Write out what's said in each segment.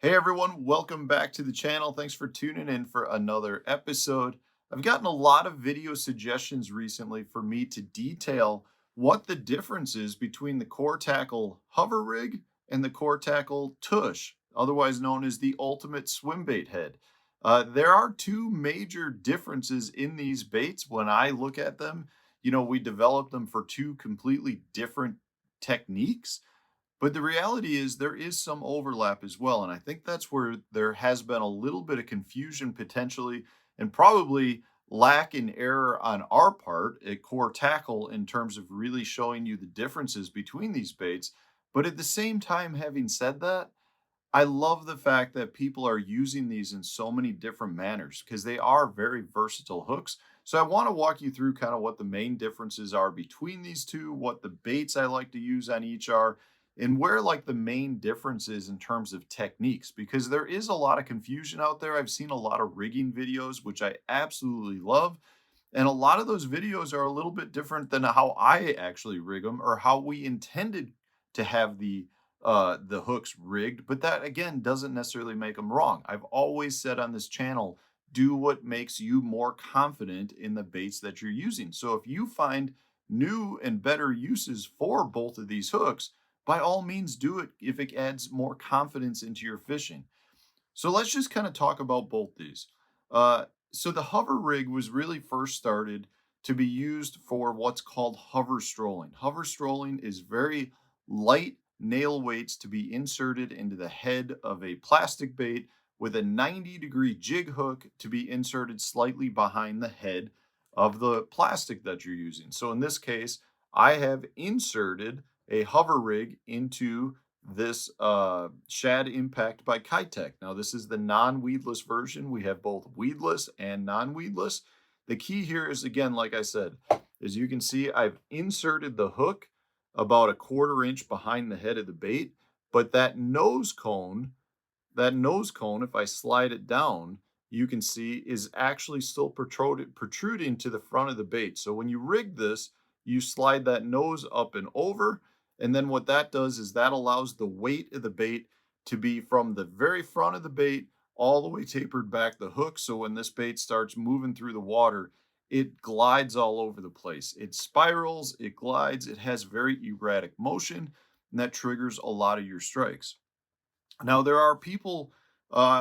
Hey everyone, welcome back to the channel. Thanks for tuning in for another episode. I've gotten a lot of video suggestions recently for me to detail what the difference is between the core tackle hover rig and the core tackle tush, otherwise known as the ultimate swim bait head. There are two major differences in these baits when I look at them. We developed them for two completely different techniques. But the reality is there is some overlap as well. And I think that's where there has been a little bit of confusion potentially, and probably lack in error on our part at Core Tackle in terms of really showing you the differences between these baits. But at the same time, having said that, I love the fact that people are using these in so many different manners because they are very versatile hooks. So I want to walk you through kind of what the main differences are between these two, what the baits I like to use on each are, and where like the main difference is in terms of techniques because there is a lot of confusion out there. I've seen a lot of rigging videos, which I absolutely love. And a lot of those videos are a little bit different than how I actually rig them or how we intended to have the hooks rigged, but that again doesn't necessarily make them wrong. I've always said on this channel, do what makes you more confident in the baits that you're using. So if you find new and better uses for both of these hooks, by all means do it if it adds more confidence into your fishing. So let's just kind of talk about both these. So the hover rig was really first started to be used for what's called hover strolling. Hover strolling is very light nail weights to be inserted into the head of a plastic bait with a 90-degree jig hook to be inserted slightly behind the head of the plastic that you're using. So in this case, I have inserted a hover rig into this Shad Impact by Kitech. Now, this is the non-weedless version. We have both weedless and non-weedless. The key here is, again, like I said, as you can see, I've inserted the hook about a 1/4 inch behind the head of the bait, but that nose cone, if I slide it down, you can see is actually still protruding to the front of the bait. So when you rig this, you slide that nose up and over, and then what that does is that allows the weight of the bait to be from the very front of the bait all the way tapered back the hook. So when this bait starts moving through the water, it glides all over the place. It spirals, it glides, it has very erratic motion, and that triggers a lot of your strikes. Now, there are people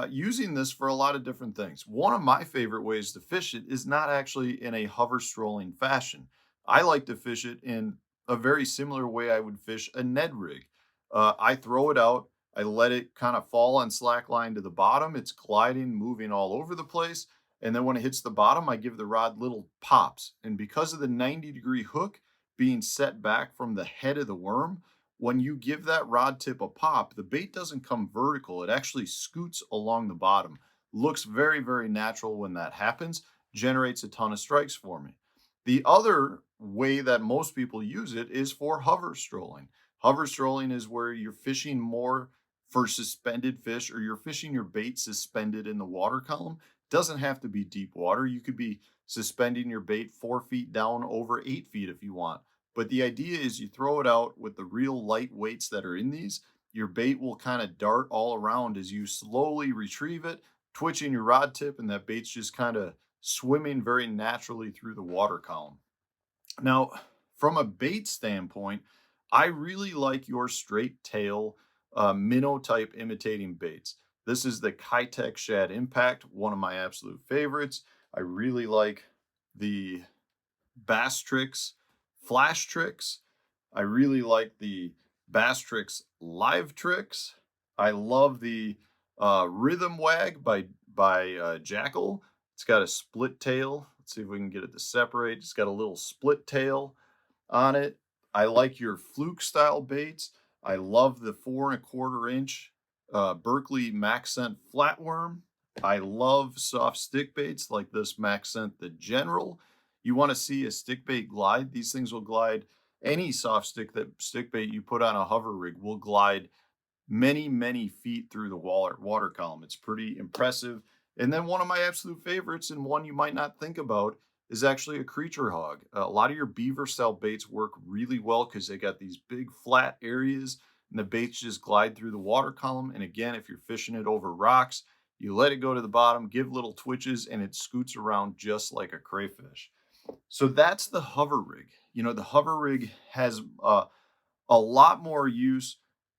using this for a lot of different things. One of my favorite ways to fish it is not actually in a hover strolling fashion. I like to fish it in a very similar way I would fish a Ned rig. I throw it out, I let it kind of fall on slack line to the bottom. It's gliding, moving all over the place. And then when it hits the bottom, I give the rod little pops. And because of the 90-degree hook being set back from the head of the worm, when you give that rod tip a pop, the bait doesn't come vertical. It actually scoots along the bottom. Looks very, very natural when that happens, generates a ton of strikes for me. The other way that most people use it is for hover strolling. Hover strolling is where you're fishing more for suspended fish or you're fishing your bait suspended in the water column. Doesn't have to be deep water. You could be suspending your bait 4 feet down over 8 feet if you want. But the idea is you throw it out with the real light weights that are in these. Your bait will kind of dart all around as you slowly retrieve it, twitching your rod tip, and that bait's just kind of swimming very naturally through the water column. Now, from a bait standpoint, I really like your straight tail minnow type imitating baits. This is the Kitech Shad Impact, one of my absolute favorites. I really like the Bass Tricks Flash Tricks. I really like the Bass Tricks Live Tricks. I love the Rhythm Wag by Jackal. It's got a split tail. Let's see if we can get it to separate. It's got a little split tail on it. I like your fluke style baits. I love the 4 1/4 inch Berkeley Max Scent Flatworm. I love soft stick baits like this Max Scent the General. You want to see a stick bait glide? These things will glide. Any soft stick bait you put on a hover rig will glide many, many feet through the water column. It's pretty impressive. And then one of my absolute favorites, and one you might not think about, is actually a creature hog. A lot of your beaver style baits work really well because they got these big flat areas and the baits just glide through the water column. And again, if you're fishing it over rocks, you let it go to the bottom, give little twitches, and it scoots around just like a crayfish. So that's the hover rig. You know, the hover rig has a lot more use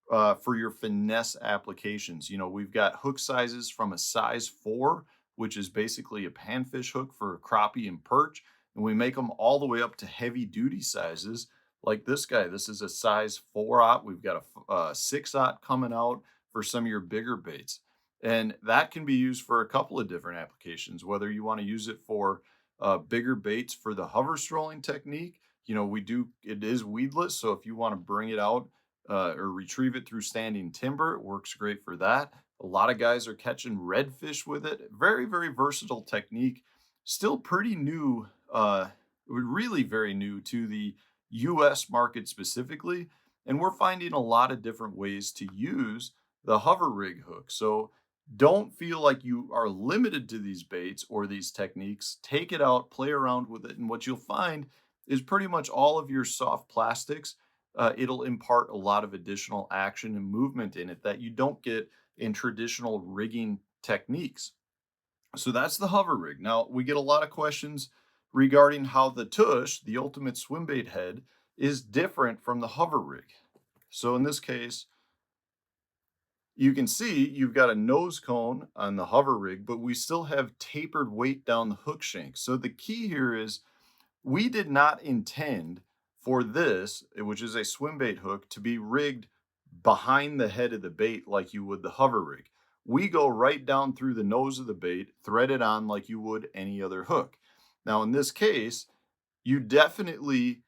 for your finesse applications. You know, we've got hook sizes from a size 4, which is basically a panfish hook for crappie and perch. And we make them all the way up to heavy duty sizes like this guy. This is a size 4/0. We've got a 6/0 coming out for some of your bigger baits. And that can be used for a couple of different applications, whether you want to use it for bigger baits for the hover strolling technique. You know, it is weedless. So if you want to bring it out or retrieve it through standing timber, it works great for that. A lot of guys are catching redfish with it. Very, very versatile technique. Still pretty new, really very new to the US market specifically. And we're finding a lot of different ways to use the hover rig hook. So don't feel like you are limited to these baits or these techniques. Take it out, play around with it. And what you'll find is pretty much all of your soft plastics. It'll impart a lot of additional action and movement in it that you don't get in traditional rigging techniques. So that's the hover rig. Now, we get a lot of questions regarding how the TUSH, the ultimate swim bait head, is different from the hover rig. So in this case, you can see you've got a nose cone on the hover rig, but we still have tapered weight down the hook shank. So the key here is we did not intend for this, which is a swim bait hook, to be rigged behind the head of the bait like you would the hover rig. We go right down through the nose of the bait, thread it on like you would any other hook. Now, in this case, you definitely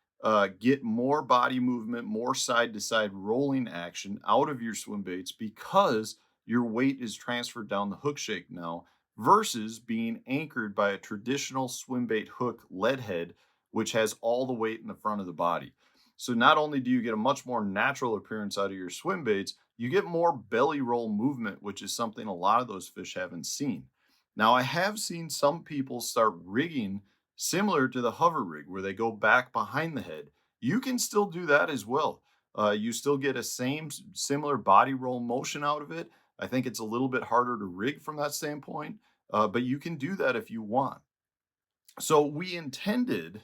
get more body movement, more side to side rolling action out of your swim baits because your weight is transferred down the hook shank now versus being anchored by a traditional swim bait hook lead head, which has all the weight in the front of the body. So not only do you get a much more natural appearance out of your swim baits, you get more belly roll movement, which is something a lot of those fish haven't seen. Now, I have seen some people start rigging similar to the hover rig where they go back behind the head. You can still do that as well. You still get a similar body roll motion out of it. I think it's a little bit harder to rig from that standpoint, but you can do that if you want. So we intended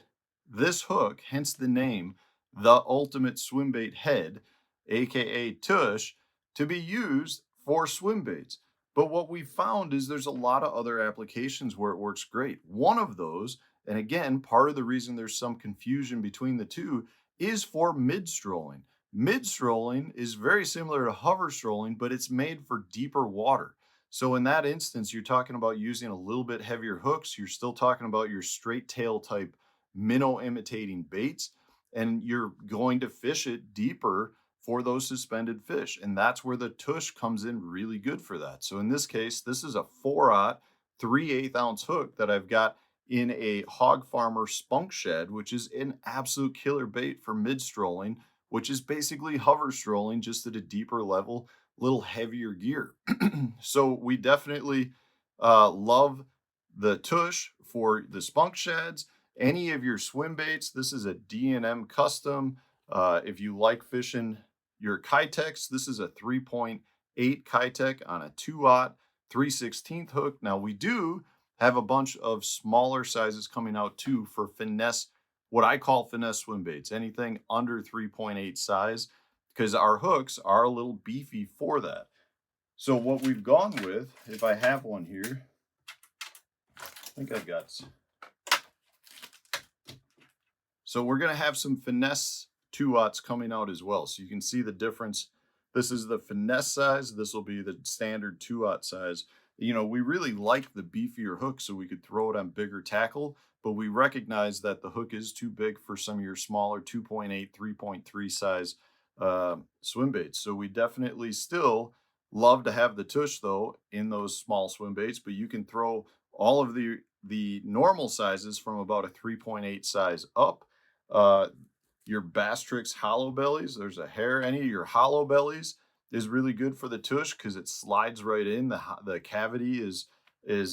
this hook, hence the name, the ultimate swim bait head, aka TUSH, to be used for swim baits. But what we found is there's a lot of other applications where it works great. One of those, and again, part of the reason there's some confusion between the two, is for mid strolling. Mid strolling is very similar to hover strolling, but it's made for deeper water. So in that instance, you're talking about using a little bit heavier hooks. You're still talking about your straight tail type minnow imitating baits, and you're going to fish it deeper for those suspended fish. And that's where the TUSH comes in really good for that. So in this case, this is a 4/0 3/8 ounce hook that I've got in a hog farmer spunk shed, which is an absolute killer bait for mid strolling, which is basically hover strolling just at a deeper level, little heavier gear. So we definitely love the TUSH for the spunk sheds. Any of your swim baits, this is a D&M custom. If you like fishing your Kitex, this is a 3.8 Kitech on a 2/0 3/16 hook. Now we do have a bunch of smaller sizes coming out too for finesse, what I call finesse swim baits, anything under 3.8 size, because our hooks are a little beefy for that. So what we've gone with, if I have one here, I think I've got. So we're going to have some finesse 2/0s coming out as well. So you can see the difference. This is the finesse size. This will be the standard 2/0 size. You know, we really like the beefier hook so we could throw it on bigger tackle, but we recognize that the hook is too big for some of your smaller 2.8, 3.3 size swim baits. So we definitely still love to have the TUSH though in those small swim baits, but you can throw all of the normal sizes from about a 3.8 size up. Your Bass Tricks hollow bellies, there's a hair, any of your hollow bellies is really good for the TUSH because it slides right in. The cavity is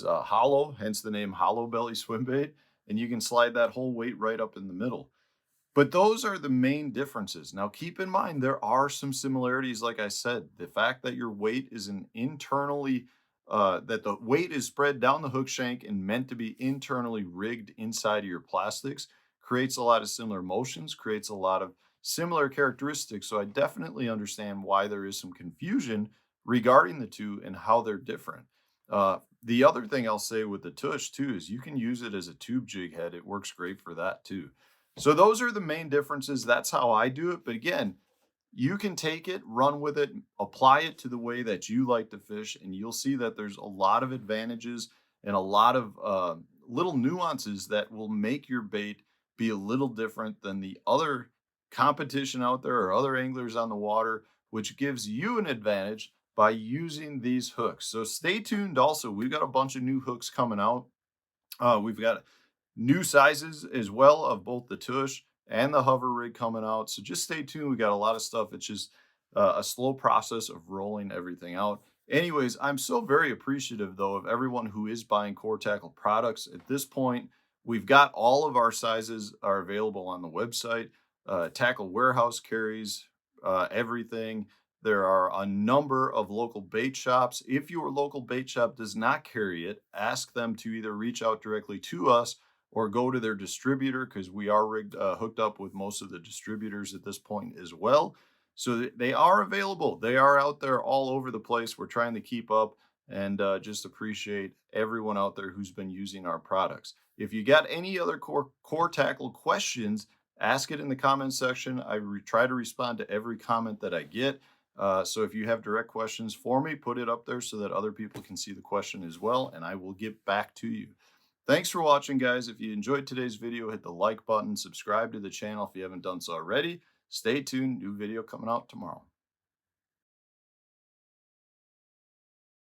hollow, hence the name hollow belly swim bait, and you can slide that whole weight right up in the middle. But those are the main differences. Now, keep in mind, there are some similarities. Like I said, the fact that your weight is an internally, that the weight is spread down the hook shank and meant to be internally rigged inside of your plastics creates a lot of similar motions, creates a lot of similar characteristics. So I definitely understand why there is some confusion regarding the two and how they're different. The other thing I'll say with the tush too is you can use it as a tube jig head. It works great for that too. So those are the main differences. That's how I do it. But again, you can take it, run with it, apply it to the way that you like to fish, and you'll see that there's a lot of advantages and a lot of little nuances that will make your bait be a little different than the other competition out there or other anglers on the water, which gives you an advantage by using these hooks. So stay tuned. Also, we've got a bunch of new hooks coming out. We've got new sizes as well of both the tush and the hover rig coming out. So just stay tuned. We got a lot of stuff. It's just a slow process of rolling everything out. Anyways, I'm so very appreciative though of everyone who is buying Core Tackle products. At this point, we've got all of our sizes are available on the website. Tackle Warehouse carries everything. There are a number of local bait shops. If your local bait shop does not carry it, ask them to either reach out directly to us or go to their distributor because we are hooked up with most of the distributors at this point as well. So they are available. They are out there all over the place. We're trying to keep up and just appreciate everyone out there who's been using our products. If you got any other core tackle questions, ask it in the comment section. I try to respond to every comment that I get. So if you have direct questions for me, put it up there so that other people can see the question as well, and I will get back to you. Thanks for watching, guys. If you enjoyed today's video, hit the like button, subscribe to the channel if you haven't done so already. Stay tuned, new video coming out tomorrow.